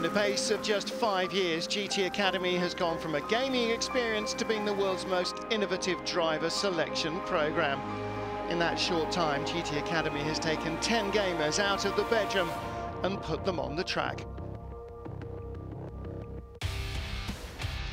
In the pace of just 5 years, GT Academy has gone from a gaming experience to being the world's most innovative driver selection program. In that short time, GT Academy has taken 10 gamers out of the bedroom and put them on the track.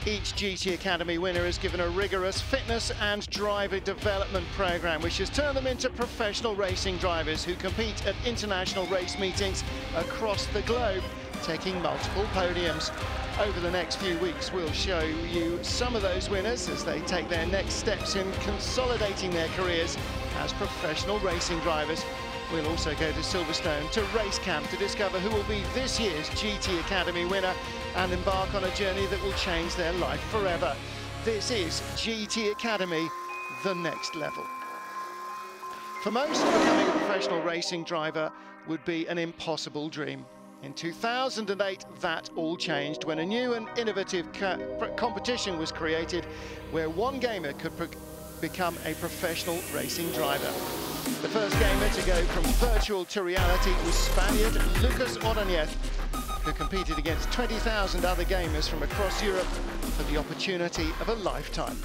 Each GT Academy winner is given a rigorous fitness and driver development program, which has turned them into professional racing drivers who compete at international race meetings across the globe, taking multiple podiums. Over the next few weeks, we'll show you some of those winners as they take their next steps in consolidating their careers as professional racing drivers. We'll also go to Silverstone to race camp to discover who will be this year's GT Academy winner and embark on a journey that will change their life forever. This is GT Academy, the next level. For most, becoming a professional racing driver would be an impossible dream. In 2008, that all changed when a new and innovative competition was created where one gamer could become a professional racing driver. The first gamer to go from virtual to reality was Spaniard Lucas Ordóñez, who competed against 20,000 other gamers from across Europe for the opportunity of a lifetime.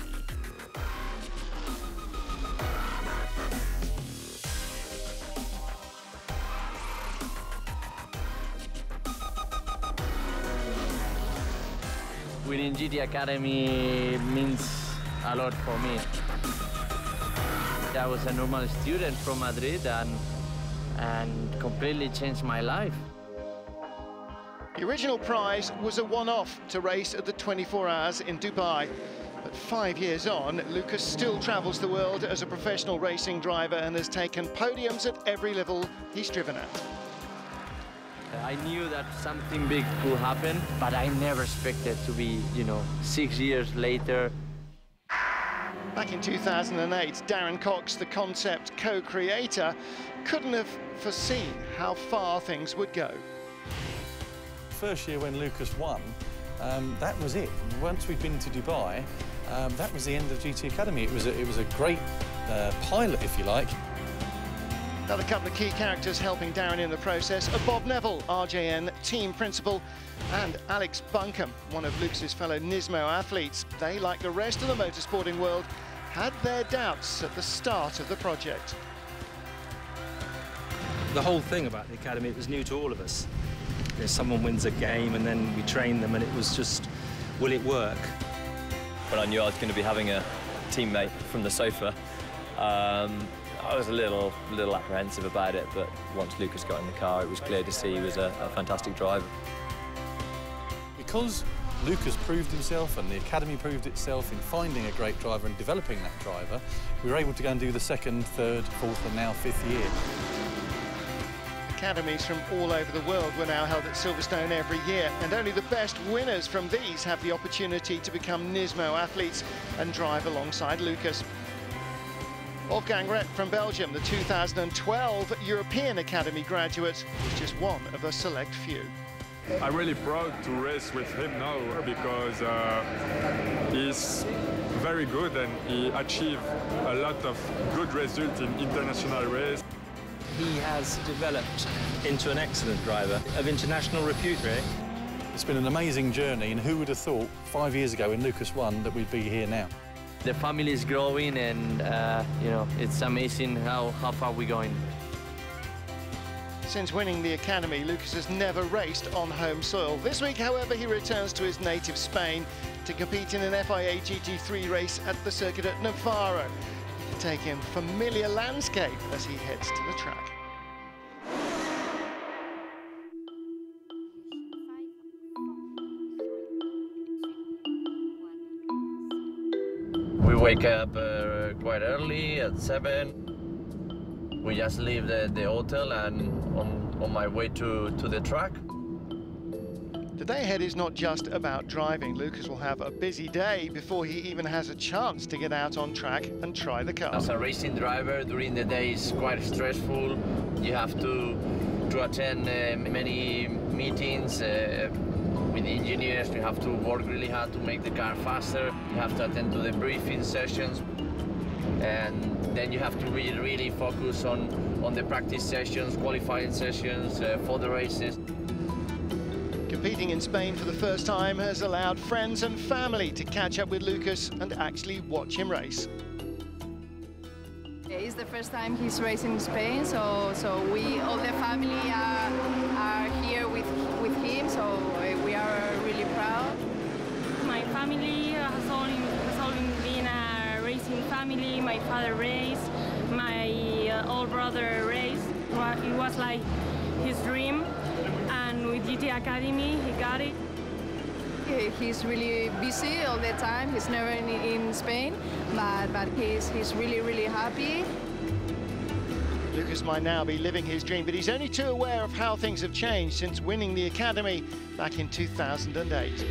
Winning GT Academy means a lot for me. I was a normal student from Madrid and completely changed my life. The original prize was a one-off to race at the 24 Hours in Dubai. But 5 years on, Lucas still travels the world as a professional racing driver and has taken podiums at every level he's driven at. I knew that something big could happen, but I never expected to be, 6 years later. Back in 2008, Darren Cox, the concept co-creator, couldn't have foreseen how far things would go. First year when Lucas won, that was it. Once we'd been to Dubai, that was the end of GT Academy. It was a great pilot, if you like. Another couple of key characters helping Darren in the process are Bob Neville, RJN team principal, and Alex Buncombe, one of Lucas's fellow Nismo athletes. They, like the rest of the motorsporting world, had their doubts at the start of the project. The whole thing about the Academy, it was new to all of us. Someone wins a game and then we train them and it was just, will it work? When I knew I was going to be having a teammate from the sofa, I was a little apprehensive about it, but once Lucas got in the car, it was clear to see he was a fantastic driver. Because Lucas proved himself and the Academy proved itself in finding a great driver and developing that driver, we were able to go and do the second, third, fourth and now fifth year. Academies from all over the world were now held at Silverstone every year, and only the best winners from these have the opportunity to become Nismo athletes and drive alongside Lucas. Wolfgang Rett from Belgium, the 2012 European Academy graduate, was just one of a select few. I'm really proud to race with him now because he's very good and he achieved a lot of good results in international race. He has developed into an excellent driver of international repute, really. It's been an amazing journey, and who would have thought 5 years ago when Lucas won that we'd be here now? The family is growing and, it's amazing how far we're going. Since winning the Academy, Lucas has never raced on home soil. This week, however, he returns to his native Spain to compete in an FIA GT3 race at the circuit at Navarra. He can take in familiar landscape as he heads to the track. We wake up quite early at 7. We just leave the hotel and on my way to the track. The day ahead is not just about driving. Lucas will have a busy day before he even has a chance to get out on track and try the car. As a racing driver, during the day is quite stressful. You have to attend many meetings with engineers. You have to work really hard to make the car faster. You have to attend to the briefing sessions. And then you have to really focus on the practice sessions, qualifying sessions for the races. Competing in Spain for the first time has allowed friends and family to catch up with Lucas and actually watch him race. It's the first time he's racing in Spain, so we, all the family are here with him, so we are really proud. My family has always been a racing family. My father raced, my old brother raced. It was like his dream, and with GT Academy he got it. He's really busy all the time. He's never in Spain, but he's really happy. Lucas might now be living his dream, but he's only too aware of how things have changed since winning the Academy back in 2008.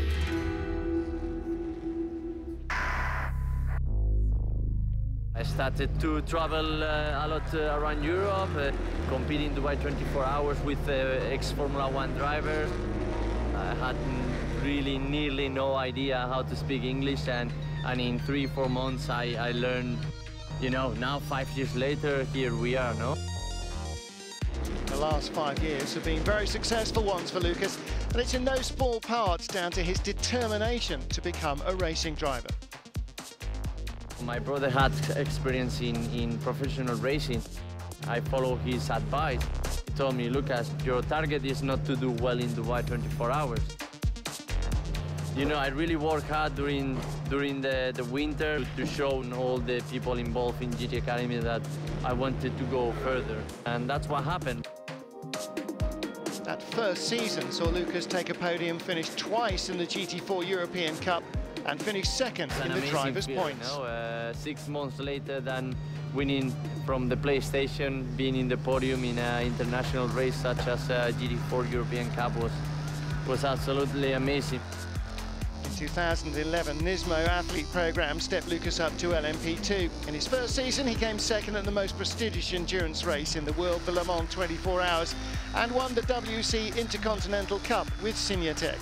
I started to travel a lot around Europe, competing Dubai 24 hours with ex-Formula 1 drivers. I had really nearly no idea how to speak English, and in 3-4 months I learned, you know, now 5 years later, here we are, no? The last 5 years have been very successful ones for Lucas, and it's in no small part down to his determination to become a racing driver. My brother had experience in professional racing. I followed his advice. He told me, Lucas, your target is not to do well in Dubai 24 hours. You know, I really worked hard during the winter to show all the people involved in GT Academy that I wanted to go further, and that's what happened. That first season saw Lucas take a podium, finish twice in the GT4 European Cup, and finish second in the drivers' points. You know, 6 months later than winning from the PlayStation, being in the podium in an international race such as GT4 European Cup was absolutely amazing. In 2011, Nismo Athlete program stepped Lucas up to LMP2. In his first season, he came second at the most prestigious endurance race in the world, the Le Mans 24 Hours, and won the WC Intercontinental Cup with Simutek.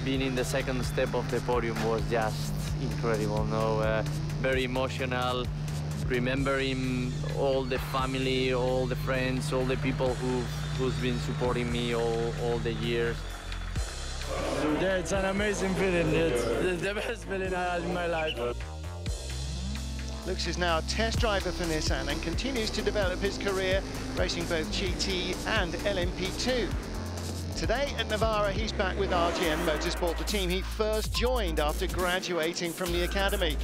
Being in the second step of the podium was just incredible, no? Very emotional, remembering all the family, all the friends, all the people who's been supporting me all the years. Yeah, it's an amazing feeling. It's the best feeling I had in my life. Lucas is now a test driver for Nissan and continues to develop his career, racing both GT and LMP2. Today at Navarra, he's back with RGM Motorsport, the team he first joined after graduating from the Academy.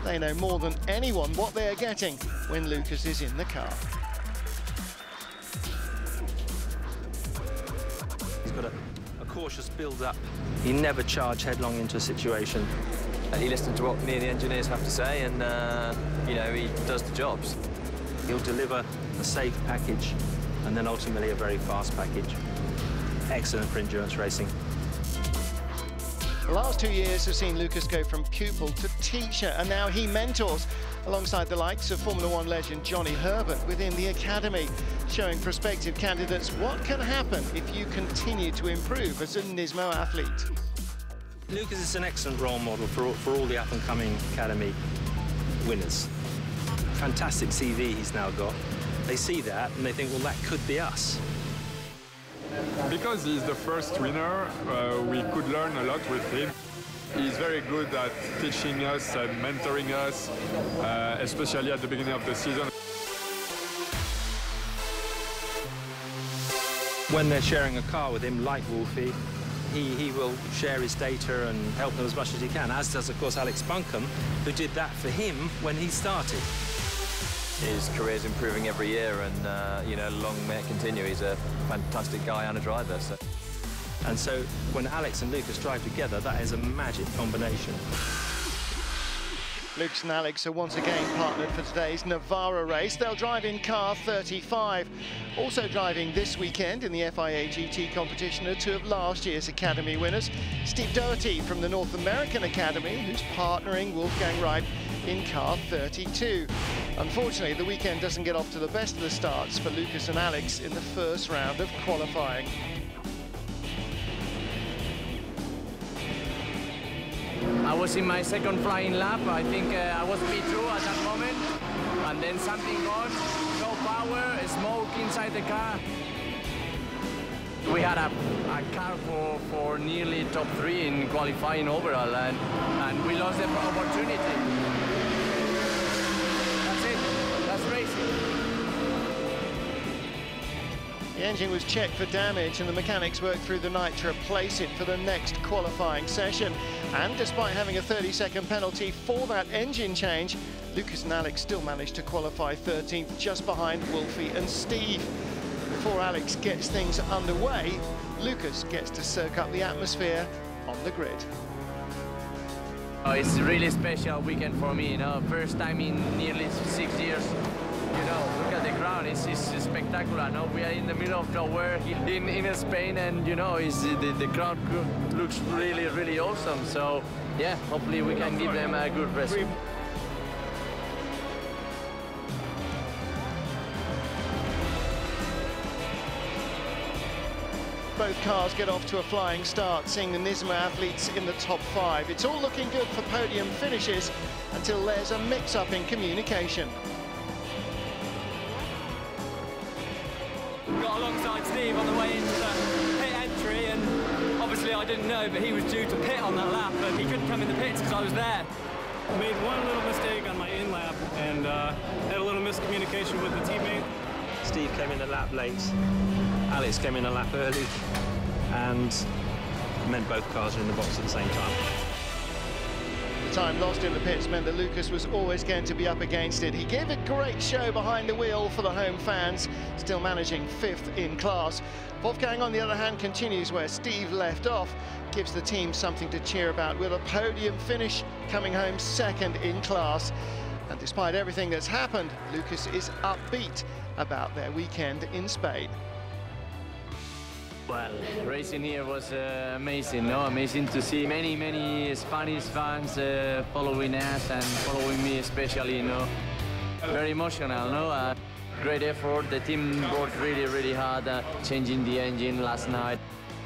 They know more than anyone what they are getting when Lucas is in the car. He's got a cautious build-up. He never charged headlong into a situation. He listens to what me and the engineers have to say, and you know, he does the jobs. He'll deliver a safe package and then ultimately a very fast package. Excellent for endurance racing. The last 2 years have seen Lucas go from pupil to teacher, and now he mentors alongside the likes of Formula 1 legend Johnny Herbert within the Academy, showing prospective candidates what can happen if you continue to improve as a Nismo athlete. Lucas is an excellent role model for all the up-and-coming Academy winners. Fantastic CV he's now got. They see that and they think, well, that could be us. Because he's the first winner, we could learn a lot with him. He's very good at teaching us and mentoring us, especially at the beginning of the season. When they're sharing a car with him, like Wolfie, he will share his data and help them as much as he can, as does, of course, Alex Buncombe, who did that for him when he started. His career's improving every year, and you know, long may it continue. He's a fantastic guy and a driver. So. And so when Alex and Lucas drive together, that is a magic combination. Lucas and Alex are once again partnered for today's Navarra race. They'll drive in car 35. Also driving this weekend in the FIA GT competition are two of last year's Academy winners. Steve Doherty from the North American Academy, who's partnering Wolfgang Wright in car 32. Unfortunately, the weekend doesn't get off to the best of the starts for Lucas and Alex in the first round of qualifying. I was in my second flying lap. I think I was P2 at that moment, and then something gone, no power, smoke inside the car. We had a car for nearly top 3 in qualifying overall, and we lost the opportunity. That's it. That's racing. The engine was checked for damage and the mechanics worked through the night to replace it for the next qualifying session. And despite having a 30-second penalty for that engine change, Lucas and Alex still managed to qualify 13th, just behind Wolfie and Steve. Before Alex gets things underway, Lucas gets to soak up the atmosphere on the grid. Oh, it's a really special weekend for me, you know, first time in nearly 6 years. You know, look at the ground, it's spectacular. No? We are in the middle of nowhere in Spain, and you know, the crowd looks really, really awesome. So, yeah, hopefully we can give them a good rest. Both cars get off to a flying start, seeing the Nismo Athletes in the top 5. It's all looking good for podium finishes until there's a mix-up in communication. Got alongside Steve on the way into the pit entry, and obviously I didn't know, but he was due to pit on that lap, but he couldn't come in the pits because I was there. I made one little mistake on my in-lap and had a little miscommunication with the teammate. Steve came in a lap late, Alex came in a lap early, and it meant both cars are in the box at the same time. The time lost in the pits meant that Lucas was always going to be up against it. He gave a great show behind the wheel for the home fans, still managing 5th in class. Wolfgang, on the other hand, continues where Steve left off, gives the team something to cheer about with a podium finish, coming home 2nd in class. And despite everything that's happened, Lucas is upbeat about their weekend in Spain. Well, racing here was amazing, no? Amazing to see many Spanish fans following us and following me especially, you know. Very emotional, no? Great effort. The team worked really hard changing the engine last night.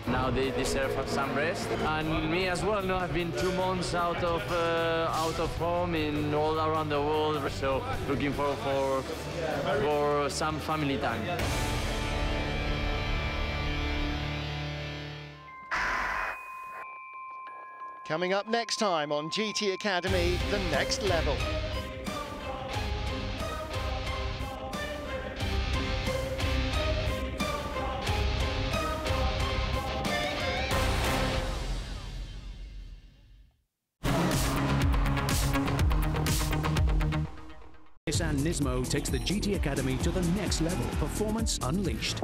Now they deserve some rest, and me as well. No, I've been 2 months out of home in all around the world, so looking for some family time. Coming up next time on GT Academy, the next level. Nissan Nismo takes the GT Academy to the next level. Performance unleashed.